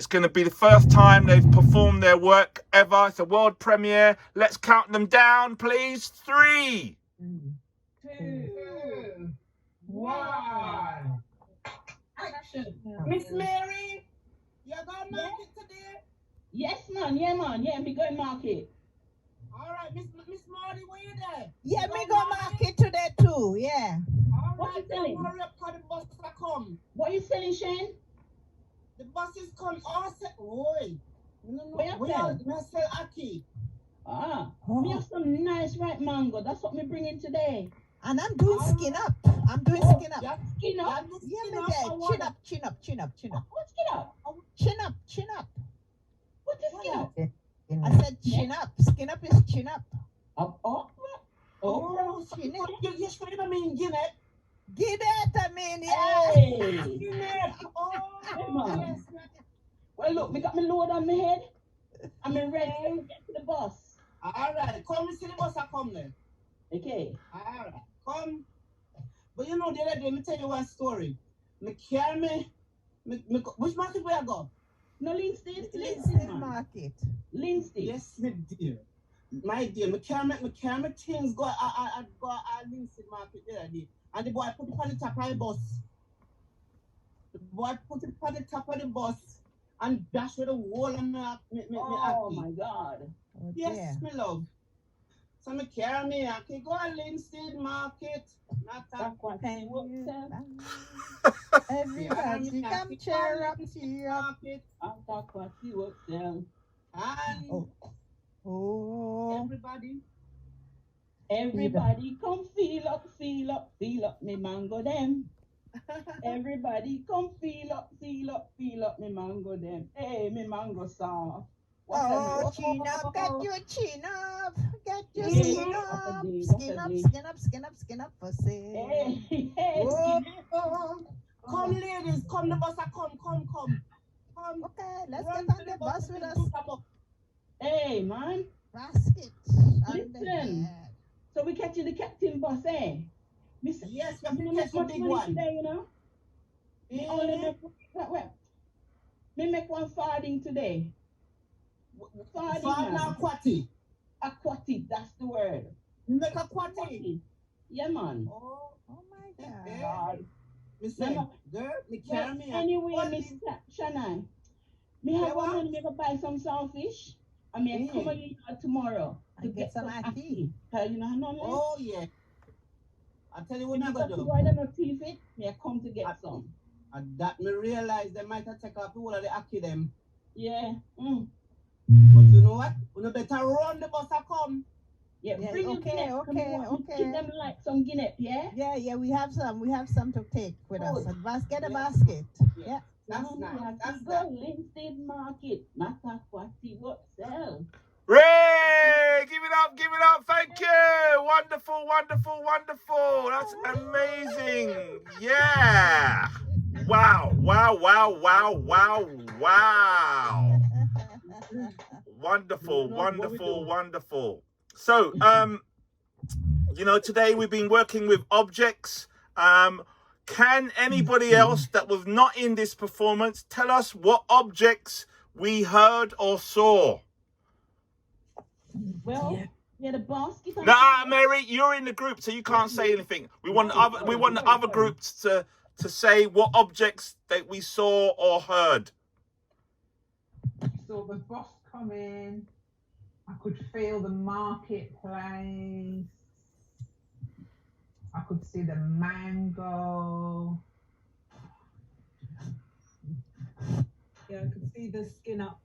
It's going to be the first time they've performed their work ever. It's a world premiere. Let's count them down, please. 3, 2, 1. Action. Miss Mary, you going to market today? Yes, man. Yeah, man. Yeah, me going market. All right, Miss Marty, where you there? Yeah, me go market today too. Yeah. All What right, you selling? then hurry up, cause the bus are come. What you selling, Shane? The buses come. All set. Oi. No, What you we sell? are sell Aki. Ah, Oh. me have some nice ripe mango. That's what me bringing today. And I'm doing skin up. I'm doing skin up. Yeah, Skin up? Yeah, me there. Chin up, chin up, chin up, chin up. What skin up? Chin up, chin up. What is skin up? I said chin up. Skin up is chin up. Up. Oh, Chin up. you straight I mean, Guinea. Get it, I mean, yeah. Hey. Guinea. Oh, Hey, man. yes. Well, look, me got my load on my head. I'm ready to get to the bus. All right, come and see the bus are come then. Okay. All right, come. But you know, the other day, me tell you one story. Me carry me which market where I go? No, Linstead. Linstead man. market. Linstead. Yes, me dear. My dear, me carry me things go I go Linstead market the other day. And the boy put it on the top of the bus. The boy put it on the top of the bus and dash with the whole of me Oh my God. Oh, yes, dear. me love. So me carry me, I can go to Linstead market. Not that That's what I Everybody come cheer up, cheer up. market. I'm talking about you what sell. And Oh. Everybody come feel up me mango them. Everybody come feel up me mango them. Hey, me mango soft. Oh, chin up, get your chin up, get your Yeah. skin up, What skin a up, day. skin up, skin up, skin up for sale. Hey, oh, come ladies, come the bus, come. Okay, let's Run get on to the bus with us. Hey, man. Basket. Listen. So we catching the captain bus, eh? Yes, we have Me to make catch the much big money one. today, you know. Me only make me make one farthing today. Farthing, Far now, Quatty. Aquatic, that's the word. You make a Quatty. Yeah, man. Oh my God. God. Me say, No. girl, me Well, carry me. anyway, Mr. Shanai, me have one money me go buy some saltfish. I mean, come on you tomorrow to And get some ackee. Tell you know no. Oh yeah. I tell you what I gotta do. Why they not teeth it? Me I come to get some. And that me realize they might have take off the whole of the Aki them. Yeah. But you know what? You better run the bus and come. Yeah, Yeah, bring okay. Keep them like some guinea, yeah? Yeah, we have some to take with us. Good. Get a basket. Yeah. That's nice. That's go Linstead market. Not what sell. Ray! Give it up. Thank you. Wonderful. That's amazing. Yeah. Wow. Wonderful. So, you know, today we've been working with objects. Can anybody else that was not in this performance tell us what objects we heard or saw? Well, the basket. Nah, Mary, you're in the group, so you can't say anything. We want the other groups to say what objects that we saw or heard. Saw the bus come in. I could feel the marketplace. I could see the mango. Yeah, I could see the skin up.